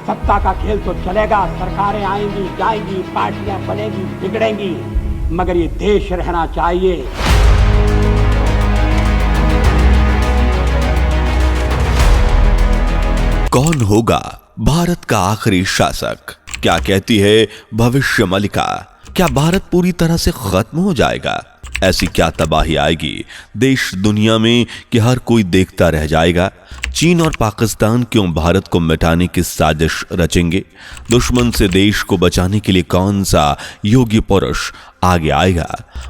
सत्ता का खेल तो चलेगा, सरकारें आएंगी जाएंगी, पार्टियां बनेगी बिगड़ेंगी, मगर ये देश रहना चाहिए। कौन होगा भारत का आखिरी शासक? क्या कहती है भविष्य मलिका? क्या भारत पूरी तरह से खत्म हो जाएगा? ऐसी क्या तबाही आएगी देश दुनिया में कि हर कोई देखता रह जाएगा? चीन और पाकिस्तान क्यों भारत को मिटाने की साजिश रचेंगे? दुश्मन से देश को बचाने के लिए कौन सा योगी पुरुष आगे आएगा?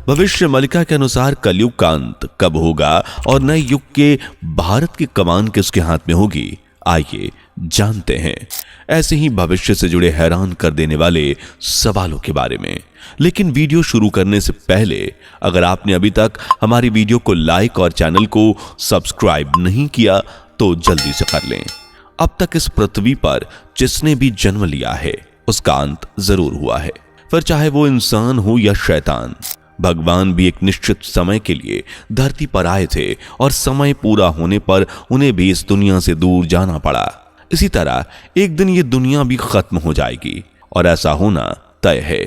भविष्य मलिका के अनुसार कलयुग का अंत कब होगा और नए युग के भारत की कमान किसके हाथ में होगी? आइए जानते हैं ऐसे ही भविष्य से जुड़े हैरान कर देने वाले सवालों के बारे में। लेकिन वीडियो शुरू करने से पहले अगर आपने अभी तक हमारी वीडियो को लाइक और चैनल को सब्सक्राइब नहीं किया तो जल्दी से कर लें। अब तक इस पृथ्वी पर जिसने भी जन्म लिया है उसका अंत जरूर हुआ है, फिर चाहे वो इंसान हो या शैतान। भगवान भी एक निश्चित समय के लिए धरती पर आए थे और समय पूरा होने पर उन्हें भी इस दुनिया से दूर जाना पड़ा। इसी तरह एक दिन ये दुनिया भी खत्म हो जाएगी और ऐसा होना तय है।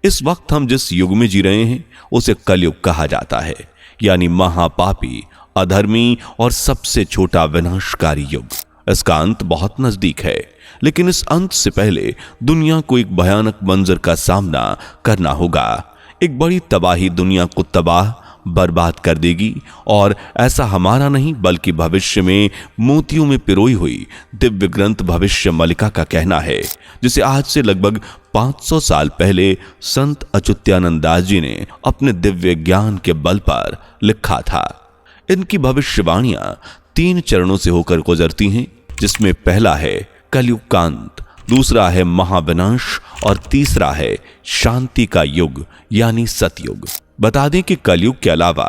इस वक्त हम जिस युग में जी रहे हैं उसे कलयुग कहा जाता है, यानी महापापी, अधर्मी और सबसे छोटा विनाशकारी युग। इसका अंत बहुत नजदीक है, लेकिन इस अंत से पहले दुनिया को एक भयानक मंजर का सामना करना होगा। एक बड़ी तबाही दुनिया को तबाह बर्बाद कर देगी, और ऐसा हमारा नहीं बल्कि भविष्य में मोतियों में पिरोई हुई दिव्य ग्रंथ भविष्य मलिका का कहना है, जिसे आज से लगभग 500 साल पहले संत अच्युतानंद दास जी ने अपने दिव्य ज्ञान के बल पर लिखा था। इनकी भविष्यवाणियां 3 चरणों से होकर गुजरती हैं, जिसमें पहला है कलयुग का अंत, दूसरा है महाविनाश और तीसरा है शांति का युग यानी सतयुग। बता दें कि कलयुग के अलावा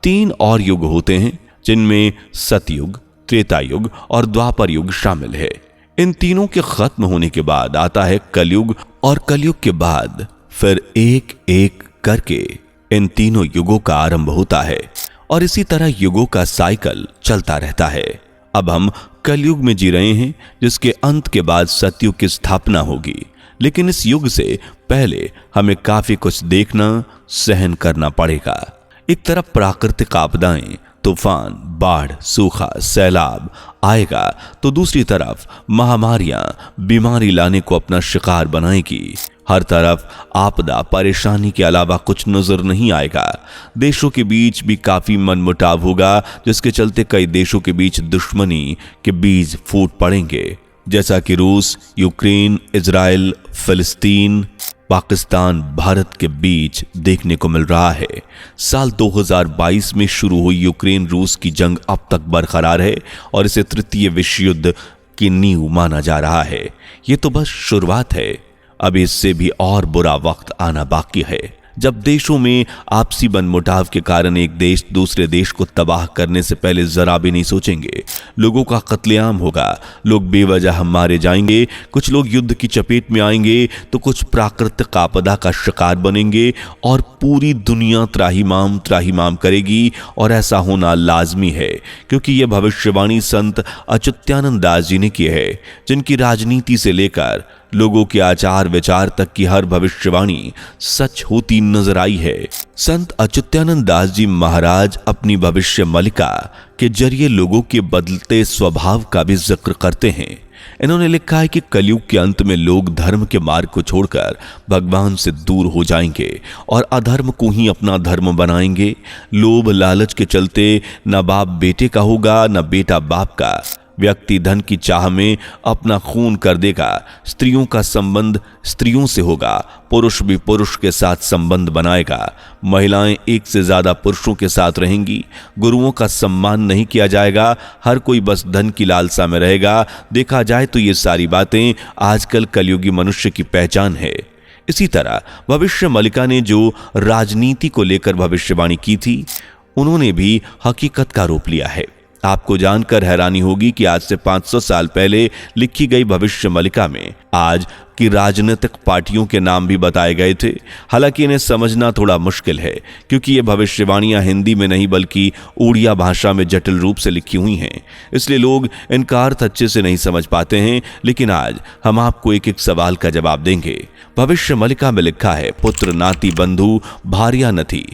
3 और युग होते हैं, जिनमें सतयुग, त्रेता युग और द्वापर युग शामिल है। इन तीनों के खत्म होने के बाद आता है कलयुग, और कलयुग के बाद फिर एक एक करके इन तीनों युगों का आरंभ होता है, और इसी तरह युगों का साइकिल चलता रहता है। अब हम कलयुग में जी रहे हैं, जिसके अंत के बाद सतयुग की स्थापना होगी। लेकिन इस युग से पहले हमें काफी कुछ देखना, सहन करना पड़ेगा। एक तरफ प्राकृतिक आपदाएं, तूफान, बाढ़, सूखा, सैलाब आएगा, तो दूसरी तरफ महामारियां बीमारी लाने को अपना शिकार बनाएगी। हर तरफ आपदा, परेशानी के अलावा कुछ नजर नहीं आएगा। देशों के बीच भी काफी मनमुटाव होगा, जिसके चलते कई देशों के बीच दुश्मनी के बीज फूट पड़ेंगे, जैसा कि रूस, यूक्रेन, इजराइल, फिलिस्तीन, पाकिस्तान, भारत के बीच देखने को मिल रहा है। साल 2022 में शुरू हुई यूक्रेन रूस की जंग अब तक बरकरार है और इसे तृतीय विश्व युद्ध की नींव माना जा रहा है। ये तो बस शुरुआत है, अभी इससे भी और बुरा वक्त आना बाकी है, जब देशों में आपसी मनमुटाव के कारण एक देश दूसरे देश को तबाह करने से पहले जरा भी नहीं सोचेंगे। लोगों का कत्लेआम होगा, लोग बेवजह मारे जाएंगे, कुछ लोग युद्ध की चपेट में आएंगे तो कुछ प्राकृतिक आपदा का शिकार बनेंगे, और पूरी दुनिया त्राहिमाम त्राहिमाम करेगी। और ऐसा होना लाजमी है, क्योंकि यह भविष्यवाणी संत अच्युतानंद दास जी ने की है, जिनकी राजनीति से लेकर लोगों के आचार विचार तक की हर भविष्यवाणी सच होती नजर आई है। संत अच्युतानंद दास जी महाराज अपनी भविष्य मलिका के जरिए लोगों के बदलते स्वभाव का भी जिक्र करते हैं। इन्होंने लिखा है कि कलयुग के अंत में लोग धर्म के मार्ग को छोड़कर भगवान से दूर हो जाएंगे और अधर्म को ही अपना धर्म बनाएंगे। लोभ लालच के चलते न बाप बेटे का होगा, न बेटा बाप का। व्यक्ति धन की चाह में अपना खून कर देगा। स्त्रियों का संबंध स्त्रियों से होगा, पुरुष भी पुरुष के साथ संबंध बनाएगा। महिलाएं एक से ज्यादा पुरुषों के साथ रहेंगी। गुरुओं का सम्मान नहीं किया जाएगा, हर कोई बस धन की लालसा में रहेगा। देखा जाए तो ये सारी बातें आजकल कलयुगी मनुष्य की पहचान है। इसी तरह भविष्य मलिका ने जो राजनीति को लेकर भविष्यवाणी की थी, उन्होंने भी हकीकत का रूप लिया है। आपको जानकर हैरानी होगी कि आज से 500 साल पहले लिखी गई भविष्य मलिका में आज की राजनीतिक पार्टियों के नाम भी बताए गए थे। हालांकि इन्हें समझना थोड़ा मुश्किल है क्योंकि ये भविष्यवाणियां हिंदी में नहीं बल्कि उड़िया भाषा में जटिल रूप से लिखी हुई हैं, इसलिए लोग इनका अर्थ अच्छे से नहीं समझ पाते हैं। लेकिन आज हम आपको एक एक सवाल का जवाब देंगे। भविष्य मलिका में लिखा है, पुत्र नाती बंधु भार्या नथी,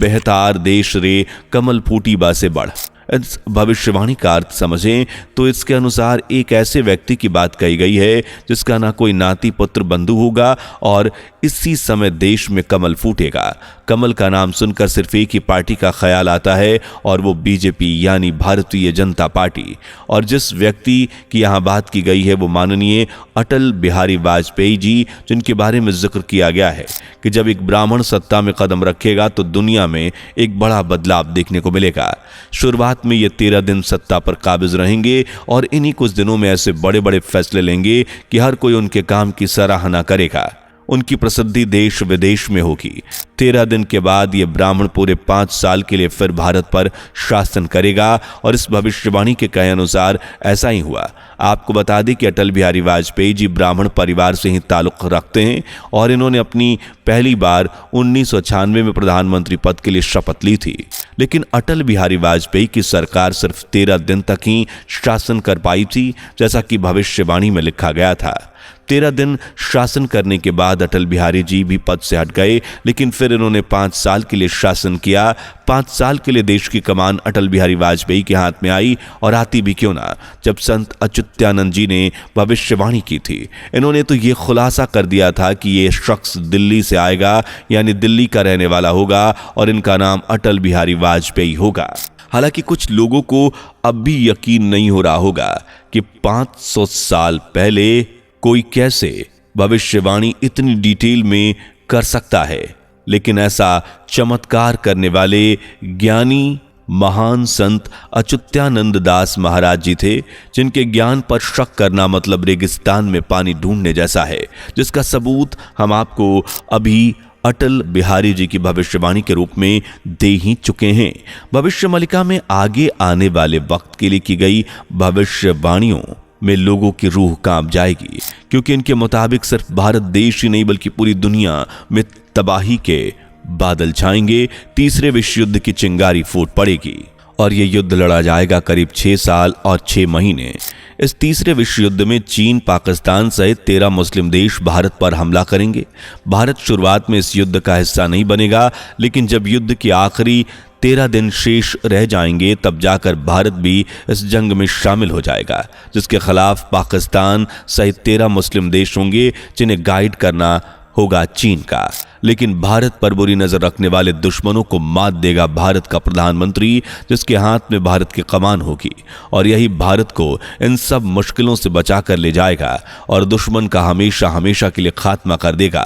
बेहतार देश रे कमल फूटी बासे बढ़। इस भविष्यवाणी का अर्थ समझें तो इसके अनुसार एक ऐसे व्यक्ति की बात कही गई है जिसका ना कोई नाती पुत्र बंधु होगा और इसी समय देश में कमल फूटेगा। कमल का नाम सुनकर सिर्फ एक ही पार्टी का ख्याल आता है और वो बीजेपी यानी भारतीय जनता पार्टी। और जिस व्यक्ति की यहाँ बात की गई है वो माननीय अटल बिहारी वाजपेयी जी, जिनके बारे में जिक्र किया गया है कि जब एक ब्राह्मण सत्ता में कदम रखेगा तो दुनिया में एक बड़ा बदलाव देखने को मिलेगा। शुरुआत में ये 13 दिन सत्ता पर काबिज रहेंगे और इन्हीं कुछ दिनों में ऐसे बड़े बड़े फैसले लेंगे कि हर कोई उनके काम की सराहना करेगा। उनकी प्रसिद्धि देश विदेश में होगी। 13 दिन के बाद ये ब्राह्मण पूरे 5 साल के लिए फिर भारत पर शासन करेगा और इस भविष्यवाणी के कहे अनुसार ऐसा ही हुआ। आपको बता दें कि अटल बिहारी वाजपेयी जी ब्राह्मण परिवार से ही ताल्लुक रखते हैं और इन्होंने अपनी पहली बार 1996 में प्रधानमंत्री पद के लिए शपथ ली थी। लेकिन अटल बिहारी वाजपेयी की सरकार सिर्फ 13 दिन तक ही शासन कर पाई थी, जैसा कि भविष्यवाणी में लिखा गया था। 13 दिन शासन करने के बाद अटल बिहारी जी भी पद से हट गए, लेकिन फिर इन्होंने 5 साल के लिए शासन किया। 5 साल के लिए देश की कमान अटल बिहारी वाजपेयी के हाथ में आई, और आती भी क्यों ना जब संत अच्युतानंद जी ने भविष्यवाणी की थी। इन्होंने तो ये खुलासा कर दिया था कि ये शख्स दिल्ली से आएगा, यानी दिल्ली का रहने वाला होगा और इनका नाम अटल बिहारी वाजपेयी होगा। हालांकि कुछ लोगों को अब भी यकीन नहीं हो रहा होगा कि 500 साल पहले कोई कैसे भविष्यवाणी इतनी डिटेल में कर सकता है। लेकिन ऐसा चमत्कार करने वाले ज्ञानी महान संत अच्युतानंद दास महाराज जी थे, जिनके ज्ञान पर शक करना मतलब रेगिस्तान में पानी ढूंढने जैसा है, जिसका सबूत हम आपको अभी अटल बिहारी जी की भविष्यवाणी के रूप में दे ही चुके हैं। भविष्य मलिका में आगे आने वाले वक्त के लिए की गई भविष्यवाणियों में लोगों की रूह कांप जाएगी, क्योंकि इनके मुताबिक सिर्फ भारत देश ही नहीं बल्कि पूरी दुनिया में तबाही के बादल छाएंगे। तीसरे विश्व युद्ध की चिंगारी फूट पड़ेगी और यह युद्ध लड़ा जाएगा करीब 6 साल और 6 महीने। इस तीसरे विश्व युद्ध में चीन, पाकिस्तान सहित 13 मुस्लिम देश भारत पर हमला करेंगे। भारत शुरुआत में इस युद्ध का हिस्सा नहीं बनेगा, लेकिन जब युद्ध के आखिरी 13 दिन शेष रह जाएंगे तब जाकर भारत भी इस जंग में शामिल हो जाएगा, जिसके खिलाफ पाकिस्तान सहित 13 मुस्लिम देश होंगे, जिन्हें गाइड करना होगा चीन का। लेकिन भारत पर बुरी नजर रखने वाले दुश्मनों को मात देगा भारत का प्रधानमंत्री, जिसके हाथ में भारत की कमान होगी, और यही भारत को इन सब मुश्किलों से बचा कर ले जाएगा और दुश्मन का हमेशा हमेशा के लिए खात्मा कर देगा।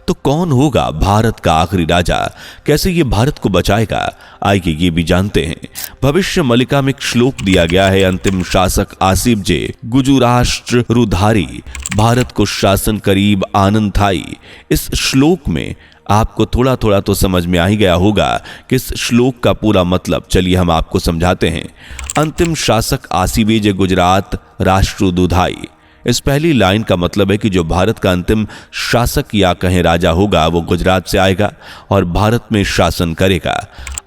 तो कौन होगा भारत का आखिरी राजा? कैसे ये भारत को बचाएगा? आइए ये भी जानते हैं। भविष्य मलिका में एक श्लोक दिया गया है, अंतिम शासक आसिफ जे गुजुराष्ट्र रुधारी, भारत को शासन करीब आनंद थाई। इस श्लोक में आपको थोड़ा थोड़ा तो समझ में आ ही गया होगा कि इस श्लोक का पूरा मतलब। चलिए हम आपको समझाते हैं। अंतिम शासक आसिवे जे गुजरात राष्ट्र दुधाई, इस पहली लाइन का मतलब है कि जो भारत का अंतिम शासक या कहें राजा होगा वो गुजरात से आएगा और भारत में शासन करेगा।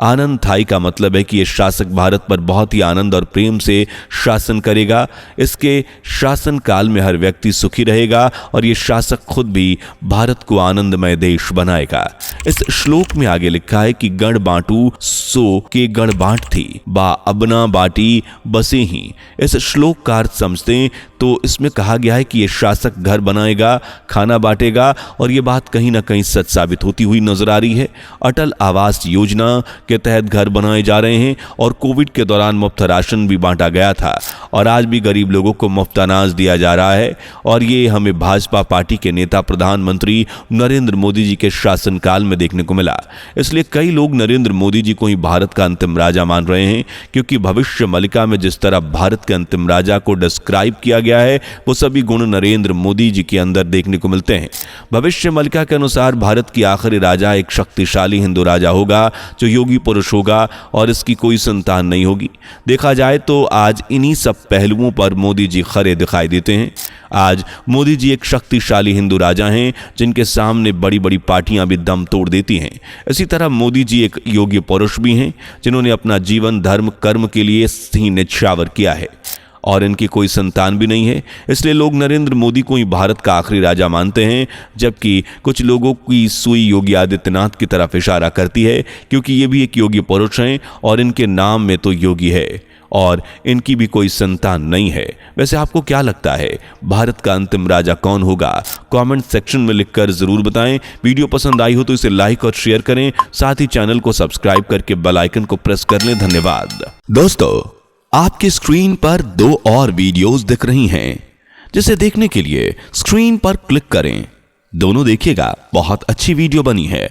आनंद थाई का मतलब है कि ये शासक भारत पर बहुत ही आनंद और प्रेम से शासन करेगा। इसके शासन काल में हर व्यक्ति सुखी रहेगा और ये शासक खुद भी भारत को आनंदमय देश बनाएगा। इस श्लोक में आगे लिखा है कि गण बांटू सो के गण बांट थी, बा अबना बाटी बसे ही। इस श्लोक का अर्थ समझते तो इसमें कहा गया है कि ये शासक घर बनाएगा, खाना बांटेगा, और ये बात कहीं ना कहीं सच साबित होती हुई नजर आ रही है। अटल आवास योजना के तहत घर बनाए जा रहे हैं और कोविड के दौरान मुफ्त राशन भी बांटा गया था और आज भी गरीब लोगों को मुफ्त अनाज दिया जा रहा है। और ये हमें भाजपा पार्टी के नेता प्रधानमंत्री नरेंद्र मोदी जी के शासनकाल में देखने को मिला। इसलिए कई लोग नरेंद्र मोदी जी को ही भारत का अंतिम राजा मान रहे हैं, क्योंकि भविष्य मलिका में जिस तरह भारत के अंतिम राजा को डिस्क्राइब किया गया गया है वो सभी गुण नरेंद्र मोदी जी के अंदर देखने को मिलते हैं। भविष्य मलिका के अनुसार भारत की आखिरी राजा एक शक्तिशाली हिंदू राजा होगा जो योगी पुरुष होगा और इसकी कोई संतान नहीं होगी। देखा जाए तो आज इन्हीं सब पहलुओं पर मोदी जी खरे दिखाई देते हैं। आज मोदी जी एक शक्तिशाली हिंदू राजा हैं जिनके सामने बड़ी बड़ी पार्टियां भी दम तोड़ देती हैं। इसी तरह मोदी जी एक योगी पुरुष भी हैं जिन्होंने अपना जीवन धर्म कर्म के लिए ही न्यौछावर किया है और इनकी कोई संतान भी नहीं है। इसलिए लोग नरेंद्र मोदी को ही भारत का आखिरी राजा मानते हैं, जबकि कुछ लोगों की सुई योगी आदित्यनाथ की तरफ इशारा करती है क्योंकि ये भी एक योगी पुरुष हैं और इनके नाम में तो योगी है और इनकी भी कोई संतान नहीं है। वैसे आपको क्या लगता है भारत का अंतिम राजा कौन होगा? कमेंट सेक्शन में लिखकर जरूर बताएं। वीडियो पसंद आई हो तो इसे लाइक और शेयर करें, साथ ही चैनल को सब्सक्राइब करके बेल आइकन को प्रेस कर लें। धन्यवाद। दोस्तों, आपकी स्क्रीन पर 2 और वीडियोस दिख रही हैं, जिसे देखने के लिए स्क्रीन पर क्लिक करें। दोनों देखिएगा, बहुत अच्छी वीडियो बनी है।